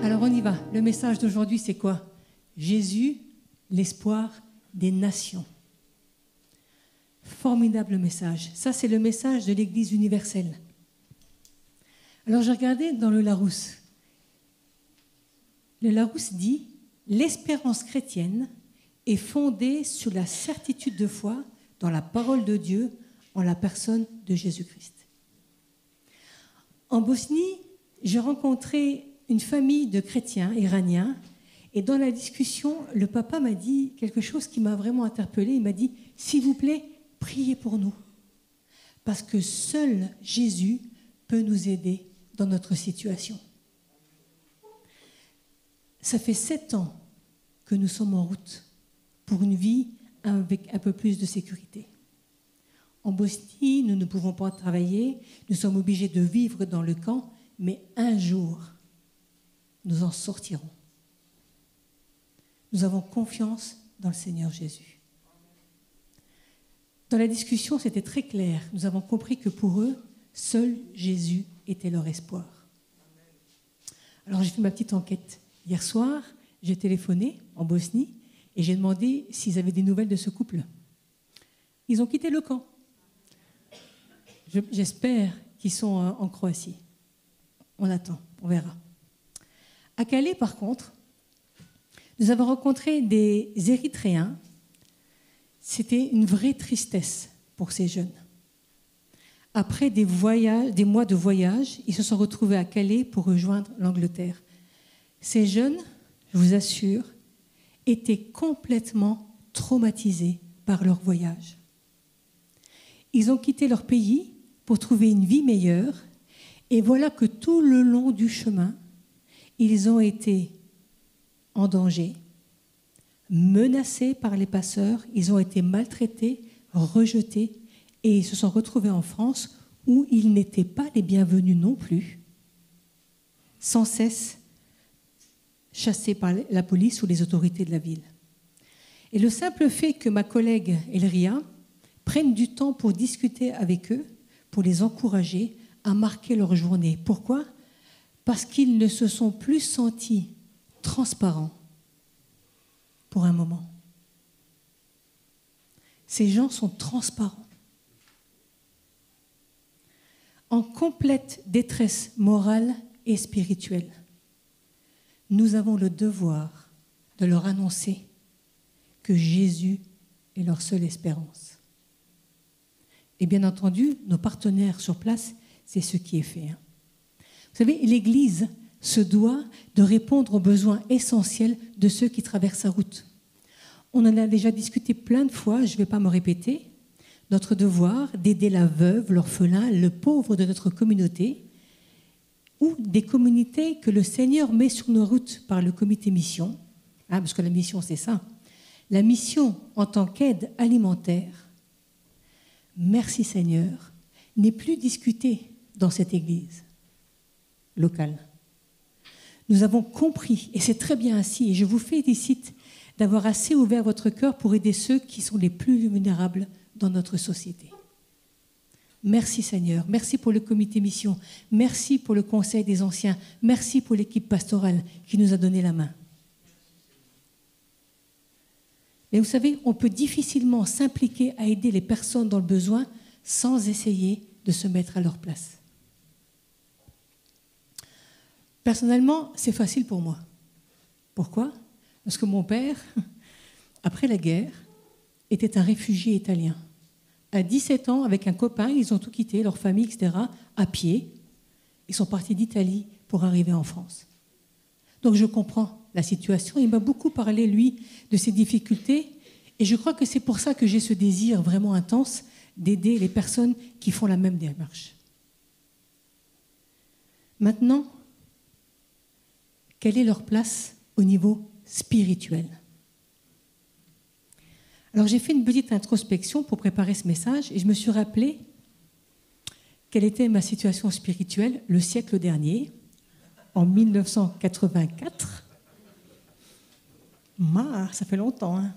Alors on y va. Le message d'aujourd'hui, c'est quoi? Jésus, l'espoir des nations. Formidable message. Ça, c'est le message de l'Église universelle. Alors, j'ai regardé dans le Larousse. Le Larousse dit « L'espérance chrétienne est fondée sur la certitude de foi dans la parole de Dieu en la personne de Jésus-Christ. » En Bosnie, j'ai rencontré une famille de chrétiens iraniens et dans la discussion, le papa m'a dit quelque chose qui m'a vraiment interpellée. Il m'a dit « S'il vous plaît, priez pour nous, parce que seul Jésus peut nous aider dans notre situation. » Ça fait 7 ans que nous sommes en route pour une vie avec un peu plus de sécurité. En Bosnie, nous ne pouvons pas travailler, nous sommes obligés de vivre dans le camp, mais un jour, nous en sortirons. Nous avons confiance dans le Seigneur Jésus. Dans la discussion, c'était très clair. Nous avons compris que pour eux, seul Jésus était leur espoir. Alors j'ai fait ma petite enquête. Hier soir, j'ai téléphoné en Bosnie et j'ai demandé s'ils avaient des nouvelles de ce couple. Ils ont quitté le camp. J'espère qu'ils sont en Croatie. On attend, on verra. À Calais, par contre, nous avons rencontré des Érythréens. C'était une vraie tristesse pour ces jeunes. Après des mois de voyage, ils se sont retrouvés à Calais pour rejoindre l'Angleterre. Ces jeunes, je vous assure, étaient complètement traumatisés par leur voyage. Ils ont quitté leur pays pour trouver une vie meilleure et voilà que tout le long du chemin, ils ont été en danger, menacés par les passeurs, ils ont été maltraités, rejetés, et ils se sont retrouvés en France où ils n'étaient pas les bienvenus non plus, sans cesse chassés par la police ou les autorités de la ville. Et le simple fait que ma collègue Elria prenne du temps pour discuter avec eux, pour les encourager, a marqué leur journée. Pourquoi? Parce qu'ils ne se sont plus sentis transparents pour un moment. Ces gens sont transparents. En complète détresse morale et spirituelle, nous avons le devoir de leur annoncer que Jésus est leur seule espérance. Et bien entendu, nos partenaires sur place, c'est ce qui est fait. Vous savez, l'Église se doit de répondre aux besoins essentiels de ceux qui traversent sa route. On en a déjà discuté plein de fois, je ne vais pas me répéter. Notre devoir d'aider la veuve, l'orphelin, le pauvre de notre communauté, ou des communautés que le Seigneur met sur nos routes par le comité mission, parce que la mission, c'est ça. La mission en tant qu'aide alimentaire, merci Seigneur, n'est plus discutée dans cette Église locale. Nous avons compris, et c'est très bien ainsi, et je vous félicite d'avoir assez ouvert votre cœur pour aider ceux qui sont les plus vulnérables dans notre société. Merci Seigneur, merci pour le comité mission, merci pour le conseil des anciens, merci pour l'équipe pastorale qui nous a donné la main. Mais vous savez, on peut difficilement s'impliquer à aider les personnes dans le besoin sans essayer de se mettre à leur place. Personnellement, c'est facile pour moi. Pourquoi? Parce que mon père, après la guerre, était un réfugié italien. À 17 ans, avec un copain, ils ont tout quitté, leur famille, etc., à pied. Ils sont partis d'Italie pour arriver en France. Donc je comprends la situation. Il m'a beaucoup parlé, lui, de ses difficultés. Et je crois que c'est pour ça que j'ai ce désir vraiment intense d'aider les personnes qui font la même démarche. Maintenant, quelle est leur place au niveau spirituel? Alors j'ai fait une petite introspection pour préparer ce message et je me suis rappelé quelle était ma situation spirituelle le siècle dernier, en 1984. Ça fait longtemps, hein.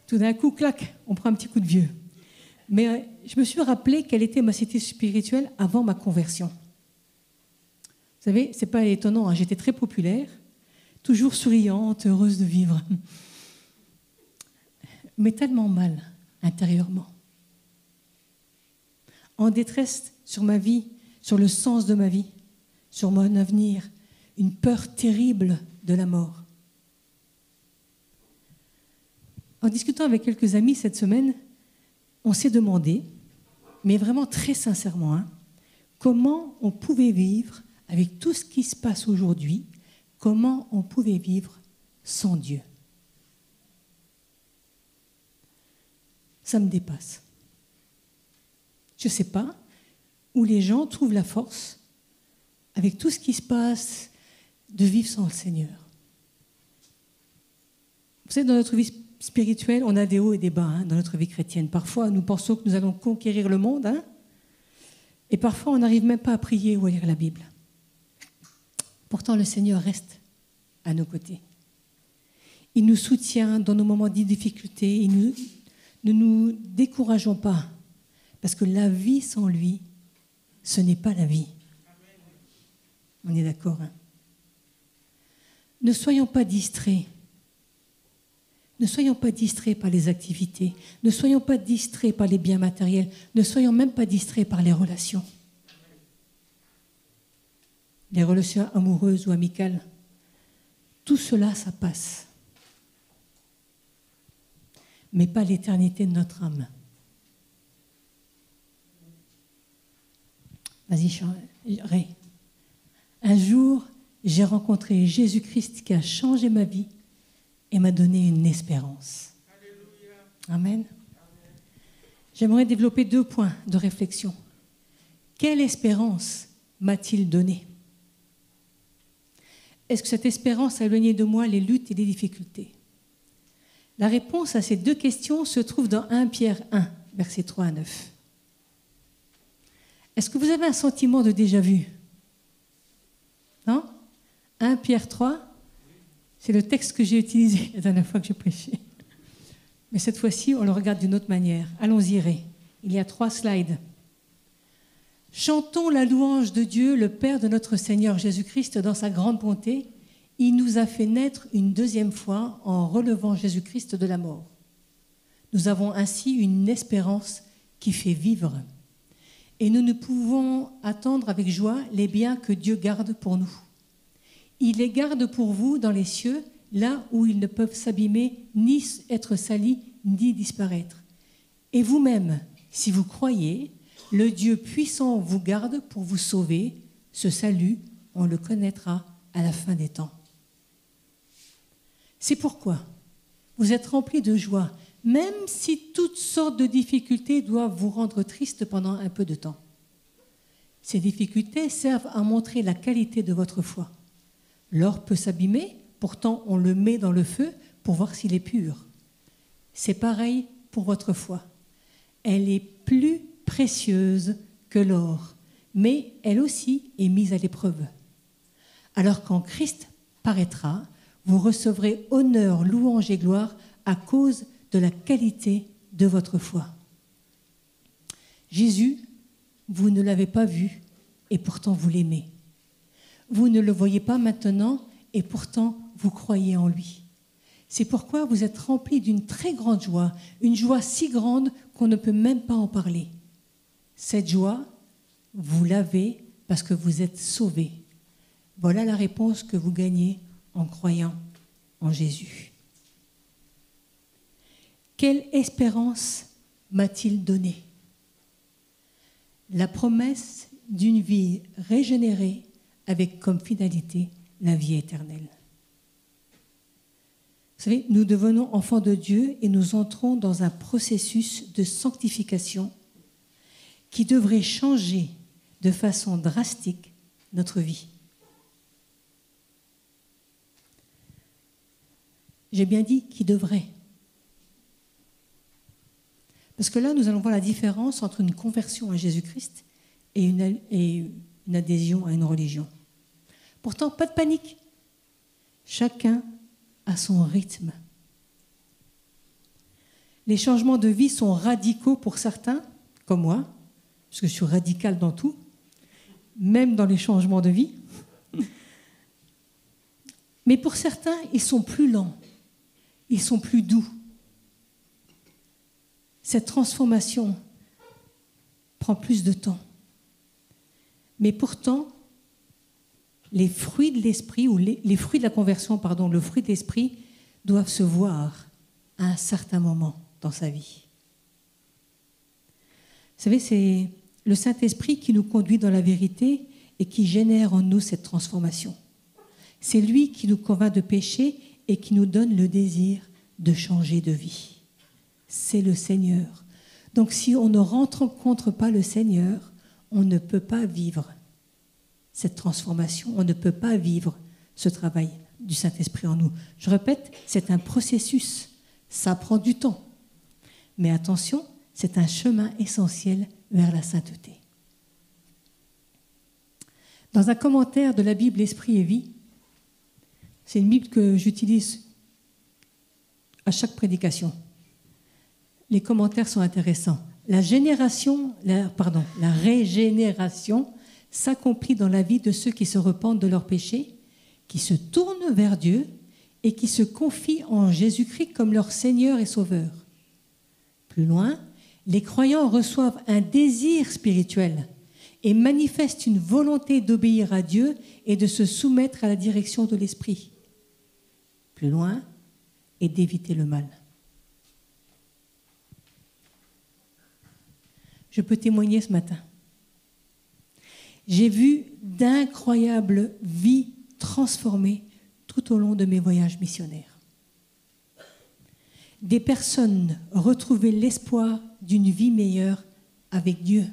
Tout d'un coup, clac, on prend un petit coup de vieux. Mais je me suis rappelé quelle était ma situation spirituelle avant ma conversion. Vous savez, ce n'est pas étonnant, hein, j'étais très populaire, toujours souriante, heureuse de vivre, mais tellement mal intérieurement. En détresse sur ma vie, sur le sens de ma vie, sur mon avenir, une peur terrible de la mort. En discutant avec quelques amis cette semaine, on s'est demandé, mais vraiment très sincèrement, hein, comment on pouvait vivre avec tout ce qui se passe aujourd'hui, comment on pouvait vivre sans Dieu. Ça me dépasse. Je ne sais pas où les gens trouvent la force, avec tout ce qui se passe, de vivre sans le Seigneur. Vous savez, dans notre vie spirituelle, on a des hauts et des bas, hein, dans notre vie chrétienne. Parfois, nous pensons que nous allons conquérir le monde, hein, et parfois, on n'arrive même pas à prier ou à lire la Bible. Pourtant, le Seigneur reste à nos côtés. Il nous soutient dans nos moments de difficulté. Ne nous décourageons pas, parce que la vie sans lui, ce n'est pas la vie. On est d'accord, hein? Ne soyons pas distraits. Ne soyons pas distraits par les activités. Ne soyons pas distraits par les biens matériels. Ne soyons même pas distraits par les relations. Les relations amoureuses ou amicales. Tout cela, ça passe. Mais pas l'éternité de notre âme. Vas-y, Ray. Un jour, j'ai rencontré Jésus-Christ qui a changé ma vie et m'a donné une espérance. Alléluia. Amen. J'aimerais développer 2 points de réflexion. Quelle espérance m'a-t-il donné? Est-ce que cette espérance a éloigné de moi les luttes et les difficultés? La réponse à ces 2 questions se trouve dans 1 Pierre 1, versets 3 à 9. Est-ce que vous avez un sentiment de déjà-vu? Non? 1 Pierre 3, c'est le texte que j'ai utilisé la dernière fois que j'ai prêché. Mais cette fois-ci, on le regarde d'une autre manière. Allons-y, Ray. Il y a 3 slides. Chantons la louange de Dieu, le Père de notre Seigneur Jésus-Christ, dans sa grande bonté. Il nous a fait naître une 2e fois en relevant Jésus-Christ de la mort. Nous avons ainsi une espérance qui fait vivre. Et nous ne pouvons attendre avec joie les biens que Dieu garde pour nous. Il les garde pour vous dans les cieux, là où ils ne peuvent s'abîmer, ni être salis, ni disparaître. Et vous-même, si vous croyez, le Dieu puissant vous garde pour vous sauver. Ce salut, on le connaîtra à la fin des temps. C'est pourquoi vous êtes remplis de joie, même si toutes sortes de difficultés doivent vous rendre triste pendant un peu de temps. Ces difficultés servent à montrer la qualité de votre foi. L'or peut s'abîmer, pourtant on le met dans le feu pour voir s'il est pur. C'est pareil pour votre foi. Elle est plus précieuse que l'or, mais elle aussi est mise à l'épreuve. Alors quand Christ paraîtra, vous recevrez honneur, louange et gloire à cause de la qualité de votre foi. Jésus, vous ne l'avez pas vu et pourtant vous l'aimez. Vous ne le voyez pas maintenant et pourtant vous croyez en lui. C'est pourquoi vous êtes remplis d'une très grande joie, une joie si grande qu'on ne peut même pas en parler. Cette joie, vous l'avez parce que vous êtes sauvés. Voilà la réponse que vous gagnez en croyant en Jésus. Quelle espérance m'a-t-il donné? La promesse d'une vie régénérée avec comme finalité la vie éternelle. Vous savez, nous devenons enfants de Dieu et nous entrons dans un processus de sanctification qui devrait changer de façon drastique notre vie. J'ai bien dit qui devrait. Parce que là, nous allons voir la différence entre une conversion à Jésus-Christ et une adhésion à une religion. Pourtant, pas de panique. Chacun a son rythme. Les changements de vie sont radicaux pour certains, comme moi, parce que je suis radicale dans tout, même dans les changements de vie. Mais pour certains, ils sont plus lents, ils sont plus doux. Cette transformation prend plus de temps. Mais pourtant, les fruits de l'esprit, ou les fruits de la conversion, pardon, le fruit de l'esprit, doivent se voir à un certain moment dans sa vie. Vous savez, c'est le Saint-Esprit qui nous conduit dans la vérité et qui génère en nous cette transformation. C'est lui qui nous convainc de péché et qui nous donne le désir de changer de vie. C'est le Seigneur. Donc si on ne rencontre pas le Seigneur, on ne peut pas vivre cette transformation, on ne peut pas vivre ce travail du Saint-Esprit en nous. Je répète, c'est un processus, ça prend du temps. Mais attention, c'est un chemin essentiel vers la sainteté. Dans un commentaire de la Bible Esprit et Vie, c'est une Bible que j'utilise à chaque prédication. Les commentaires sont intéressants. La régénération s'accomplit dans la vie de ceux qui se repentent de leurs péchés, qui se tournent vers Dieu et qui se confient en Jésus-Christ comme leur Seigneur et Sauveur. Plus loin, les croyants reçoivent un désir spirituel et manifestent une volonté d'obéir à Dieu et de se soumettre à la direction de l'Esprit. Plus loin, et d'éviter le mal. Je peux témoigner ce matin. J'ai vu d'incroyables vies transformées tout au long de mes voyages missionnaires. Des personnes retrouver l'espoir d'une vie meilleure avec Dieu.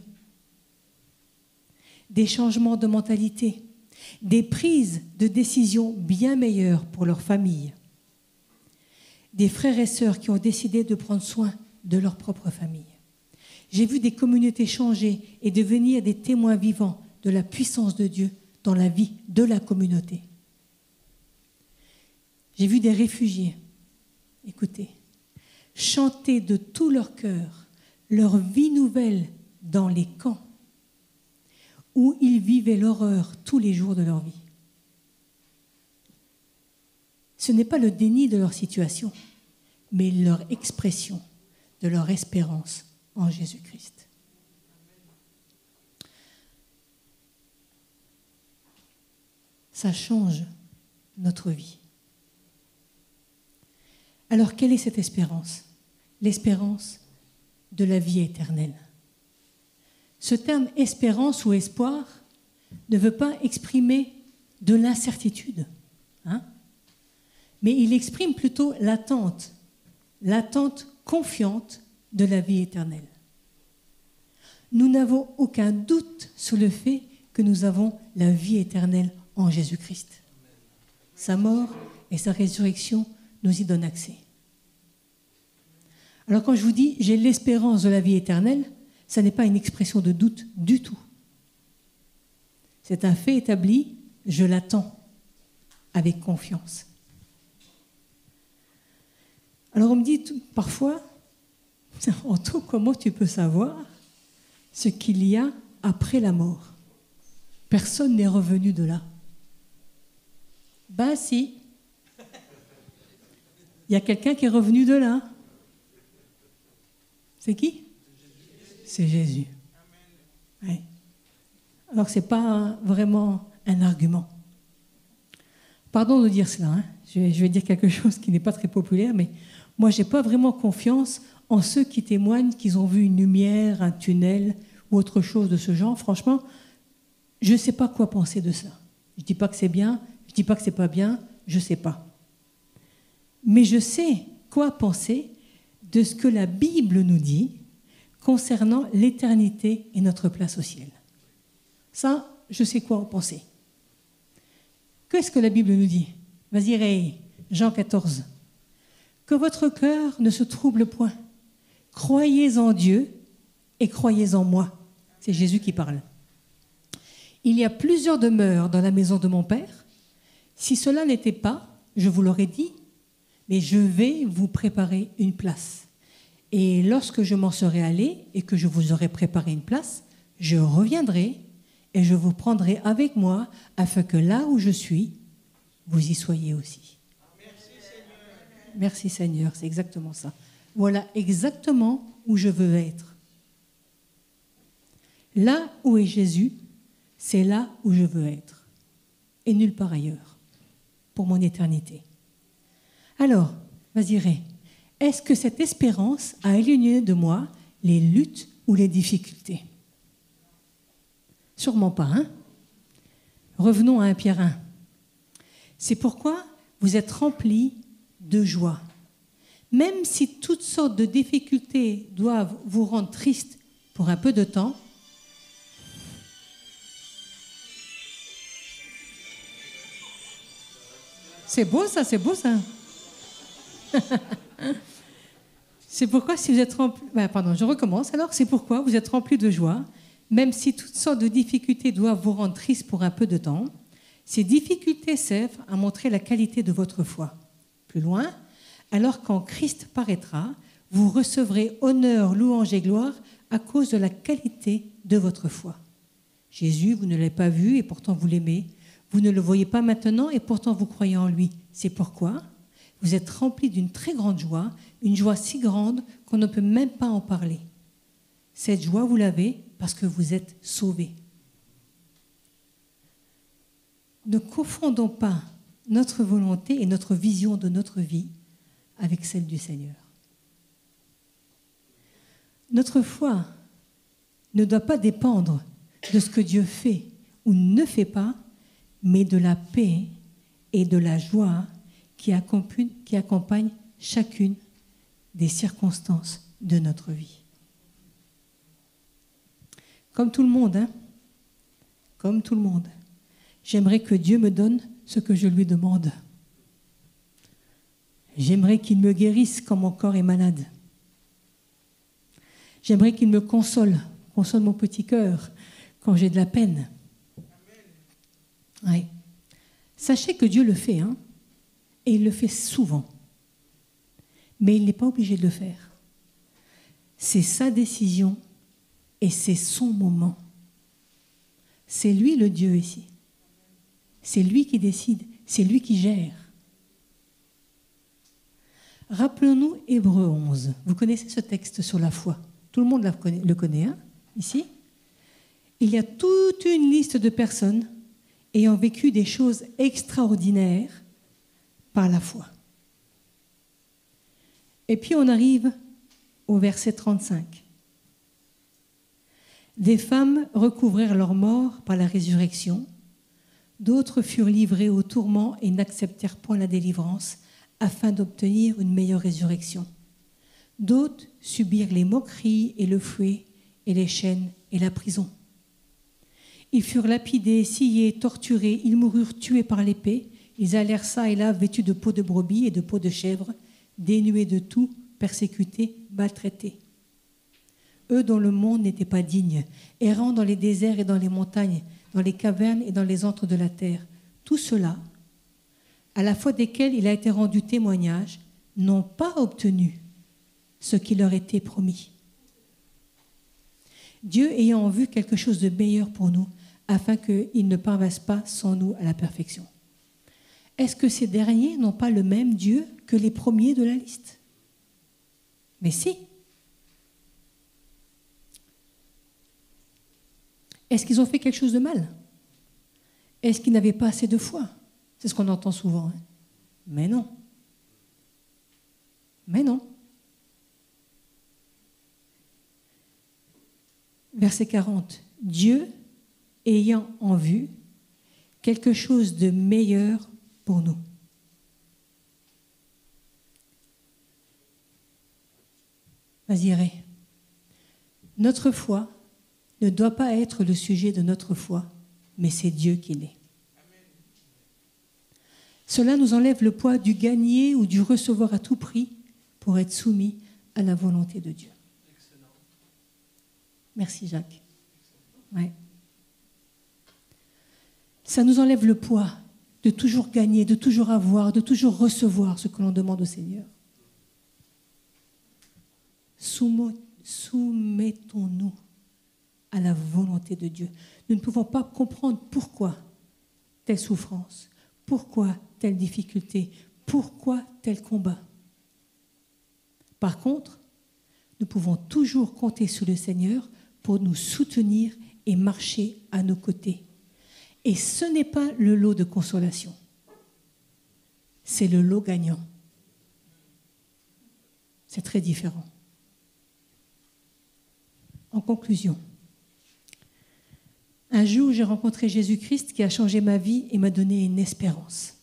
Des changements de mentalité, des prises de décisions bien meilleures pour leur famille. Des frères et sœurs qui ont décidé de prendre soin de leur propre famille. J'ai vu des communautés changer et devenir des témoins vivants de la puissance de Dieu dans la vie de la communauté. J'ai vu des réfugiés, écoutez, chanter de tout leur cœur leur vie nouvelle dans les camps où ils vivaient l'horreur tous les jours de leur vie. Ce n'est pas le déni de leur situation, mais leur expression de leur espérance en Jésus-Christ. Ça change notre vie. Alors, quelle est cette espérance? L'espérance de la vie éternelle. Ce terme espérance ou espoir ne veut pas exprimer de l'incertitude, mais il exprime plutôt l'attente confiante de la vie éternelle. Nous n'avons aucun doute sur le fait que nous avons la vie éternelle en Jésus-Christ. Sa mort et sa résurrection nous y donnent accès. Alors quand je vous dis « j'ai l'espérance de la vie éternelle », ça n'est pas une expression de doute du tout. C'est un fait établi, je l'attends avec confiance. Alors on me dit parfois, Anto, comment tu peux savoir ce qu'il y a après la mort? Personne n'est revenu de là. Ben si. Il y a quelqu'un qui est revenu de là. C'est qui? C'est Jésus. Ouais. Alors ce n'est pas vraiment un argument. Pardon de dire cela, je vais dire quelque chose qui n'est pas très populaire, mais moi je n'ai pas vraiment confiance en ceux qui témoignent qu'ils ont vu une lumière, un tunnel ou autre chose de ce genre. Franchement, je ne sais pas quoi penser de ça. Je ne dis pas que c'est bien, je ne dis pas que ce n'est pas bien, je ne sais pas. Mais je sais quoi penser de ce que la Bible nous dit concernant l'éternité et notre place au ciel. Ça, je sais quoi en penser. Qu'est-ce que la Bible nous dit? Vas-y, Ray, Jean 14. Que votre cœur ne se trouble point. Croyez en Dieu et croyez en moi. C'est Jésus qui parle. Il y a plusieurs demeures dans la maison de mon Père. Si cela n'était pas, je vous l'aurais dit, mais je vais vous préparer une place. Et lorsque je m'en serai allé et que je vous aurai préparé une place, je reviendrai et je vous prendrai avec moi afin que là où je suis, vous y soyez aussi. Merci Seigneur, c'est exactement ça. Voilà exactement où je veux être. Là où est Jésus, c'est là où je veux être. Et nulle part ailleurs, pour mon éternité. Alors, vas-y Ray, est-ce que cette espérance a éloigné de moi les luttes ou les difficultés? Sûrement pas, hein? Revenons à 1 Pierre 1. C'est pourquoi vous êtes remplis de joie. Même si toutes sortes de difficultés doivent vous rendre triste pour un peu de temps, c'est beau ça, c'est beau ça. C'est pourquoi si vous êtes remplis... je recommence alors. C'est pourquoi vous êtes remplis de joie, même si toutes sortes de difficultés doivent vous rendre triste pour un peu de temps. Ces difficultés servent à montrer la qualité de votre foi. Plus loin, alors quand Christ paraîtra, vous recevrez honneur, louange et gloire à cause de la qualité de votre foi. Jésus, vous ne l'avez pas vu et pourtant vous l'aimez. Vous ne le voyez pas maintenant et pourtant vous croyez en lui. C'est pourquoi vous êtes remplis d'une très grande joie, une joie si grande qu'on ne peut même pas en parler. Cette joie, vous l'avez parce que vous êtes sauvés. Ne confondons pas notre volonté et notre vision de notre vie avec celle du Seigneur. Notre foi ne doit pas dépendre de ce que Dieu fait ou ne fait pas, mais de la paix et de la joie qui accompagnent chacune des circonstances de notre vie. Comme tout le monde, hein? Comme tout le monde. J'aimerais que Dieu me donne ce que je lui demande. J'aimerais qu'il me guérisse quand mon corps est malade. J'aimerais qu'il me console mon petit cœur quand j'ai de la peine. Ouais. Sachez que Dieu le fait, hein, et il le fait souvent. Mais il n'est pas obligé de le faire. C'est sa décision et c'est son moment. C'est lui le Dieu ici. C'est lui qui décide, c'est lui qui gère. Rappelons-nous Hébreux 11. Vous connaissez ce texte sur la foi. Tout le monde le connaît, hein, ici. Il y a toute une liste de personnes ayant vécu des choses extraordinaires par la foi. Et puis on arrive au verset 35. Des femmes recouvrèrent leur mort par la résurrection, d'autres furent livrées au tourment et n'acceptèrent point la délivrance afin d'obtenir une meilleure résurrection. D'autres subirent les moqueries et le fouet et les chaînes et la prison. Ils furent lapidés, sciés, torturés, ils moururent tués par l'épée, ils allèrent çà et là vêtus de peau de brebis et de peau de chèvre, dénués de tout, persécutés, maltraités. Eux dont le monde n'était pas digne, errant dans les déserts et dans les montagnes, dans les cavernes et dans les antres de la terre, tout cela, à la fois desquels il a été rendu témoignage, n'ont pas obtenu ce qui leur était promis. Dieu ayant en vue quelque chose de meilleur pour nous, afin qu'ils ne parvinssent pas sans nous à la perfection. Est-ce que ces derniers n'ont pas le même Dieu que les premiers de la liste? Mais si. Est-ce qu'ils ont fait quelque chose de mal? Est-ce qu'ils n'avaient pas assez de foi? C'est ce qu'on entend souvent. Hein? Mais non. Mais non. Verset 40. Dieu ayant en vue quelque chose de meilleur pour nous. Vas-y, Ray. Notre foi ne doit pas être le sujet de notre foi, mais c'est Dieu qui l'est. Cela nous enlève le poids du gagner ou du recevoir à tout prix pour être soumis à la volonté de Dieu. Excellent. Merci Jacques. Ouais. Ça nous enlève le poids de toujours gagner, de toujours avoir, de toujours recevoir ce que l'on demande au Seigneur. Soumettons-nous à la volonté de Dieu. Nous ne pouvons pas comprendre pourquoi telle souffrance, Pourquoi telle difficulté? Pourquoi tel combat? Par contre, nous pouvons toujours compter sur le Seigneur pour nous soutenir et marcher à nos côtés. Et ce n'est pas le lot de consolation, c'est le lot gagnant. C'est très différent. En conclusion, un jour, j'ai rencontré Jésus-Christ qui a changé ma vie et m'a donné une espérance.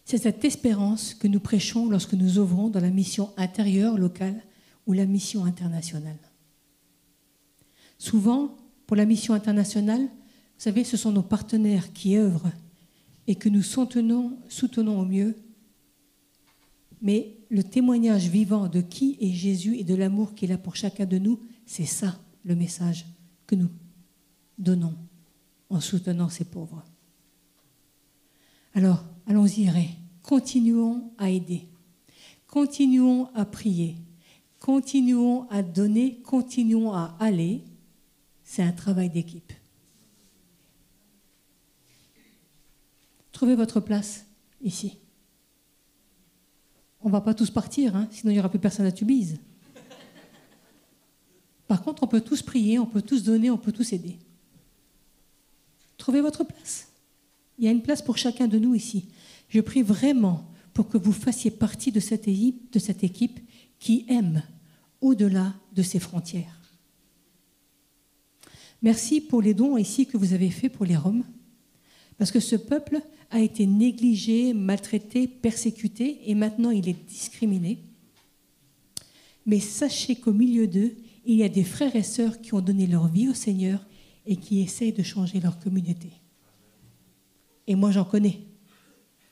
C'est cette espérance que nous prêchons lorsque nous œuvrons dans la mission intérieure, locale ou la mission internationale. Souvent, pour la mission internationale, vous savez, ce sont nos partenaires qui œuvrent et que nous soutenons au mieux. Mais le témoignage vivant de qui est Jésus et de l'amour qu'il a pour chacun de nous, c'est ça le message que nous donnons en soutenant ces pauvres. Alors, allons-y, continuons à aider, continuons à prier, continuons à donner, continuons à aller. C'est un travail d'équipe. Trouvez votre place ici. On ne va pas tous partir, sinon il n'y aura plus personne à Tubize. Par contre, on peut tous prier, on peut tous donner, on peut tous aider. Trouvez votre place. Il y a une place pour chacun de nous ici. Je prie vraiment pour que vous fassiez partie de cette équipe qui aime au-delà de ses frontières. Merci pour les dons ici que vous avez faits pour les Roms, parce que ce peuple a été négligé, maltraité, persécuté, et maintenant il est discriminé. Mais sachez qu'au milieu d'eux, il y a des frères et sœurs qui ont donné leur vie au Seigneur et qui essayent de changer leur communauté. Et moi, j'en connais.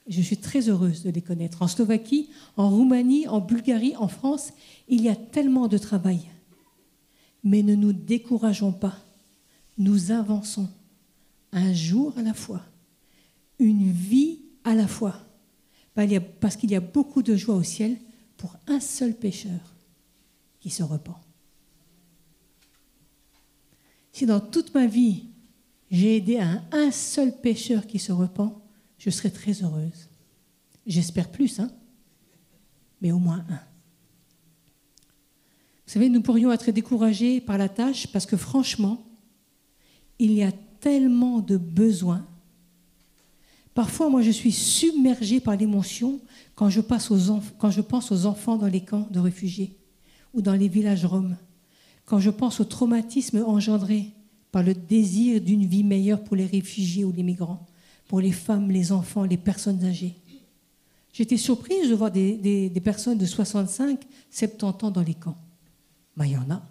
Je suis très heureuse de les connaître. En Slovaquie, en Roumanie, en Bulgarie, en France, il y a tellement de travail. Mais ne nous décourageons pas. Nous avançons un jour à la fois, une vie à la fois. Parce qu'il y a beaucoup de joie au ciel pour un seul pécheur qui se repent. Si dans toute ma vie, j'ai aidé un seul pécheur qui se repent, je serai très heureuse. J'espère plus, mais au moins un. Vous savez, nous pourrions être découragés par la tâche parce que franchement, il y a tellement de besoins. Parfois, moi, je suis submergée par l'émotion quand je pense aux enfants dans les camps de réfugiés ou dans les villages roms, quand je pense au traumatisme engendré par le désir d'une vie meilleure pour les réfugiés ou les migrants, pour les femmes, les enfants, les personnes âgées. J'étais surprise de voir des personnes de 65, 70 ans dans les camps. Mais il y en a.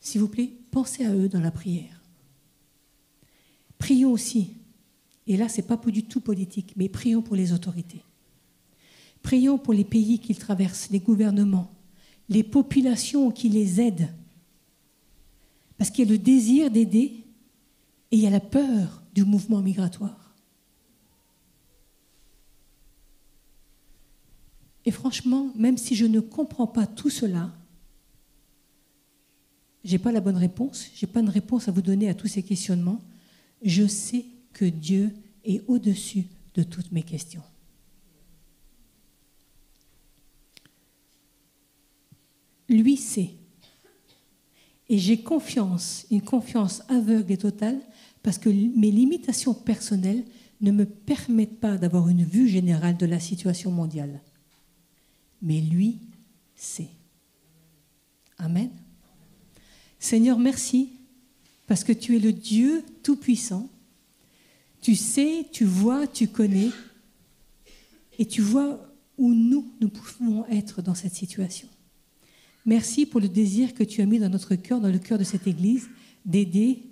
S'il vous plaît, pensez à eux dans la prière. Prions aussi, et là, ce n'est pas du tout politique, mais prions pour les autorités. Prions pour les pays qu'ils traversent, les gouvernements, les populations qui les aident. Parce qu'il y a le désir d'aider et il y a la peur du mouvement migratoire. Et franchement, même si je ne comprends pas tout cela, je n'ai pas la bonne réponse, je n'ai pas une réponse à vous donner à tous ces questionnements, je sais que Dieu est au-dessus de toutes mes questions. Lui sait. Et j'ai confiance, une confiance aveugle et totale, parce que mes limitations personnelles ne me permettent pas d'avoir une vue générale de la situation mondiale. Mais lui sait. Amen. Seigneur, merci, parce que tu es le Dieu Tout-Puissant. Tu sais, tu vois, tu connais, et tu vois où nous pouvons être dans cette situation. Merci pour le désir que tu as mis dans notre cœur, dans le cœur de cette Église, d'aider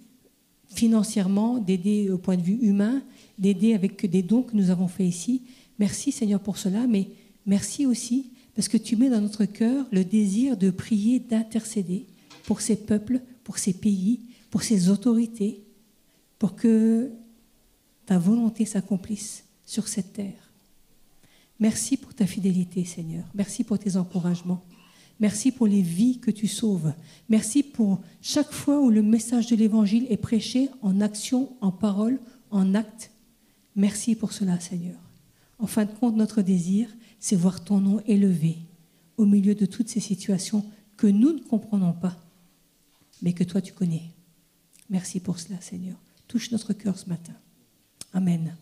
financièrement, d'aider au point de vue humain, d'aider avec des dons que nous avons faits ici. Merci Seigneur pour cela, mais merci aussi parce que tu mets dans notre cœur le désir de prier, d'intercéder pour ces peuples, pour ces pays, pour ces autorités, pour que ta volonté s'accomplisse sur cette terre. Merci pour ta fidélité, Seigneur. Merci pour tes encouragements. Merci pour les vies que tu sauves. Merci pour chaque fois où le message de l'Évangile est prêché en action, en parole, en acte. Merci pour cela, Seigneur. En fin de compte, notre désir, c'est voir ton nom élevé au milieu de toutes ces situations que nous ne comprenons pas, mais que toi tu connais. Merci pour cela, Seigneur. Touche notre cœur ce matin. Amen.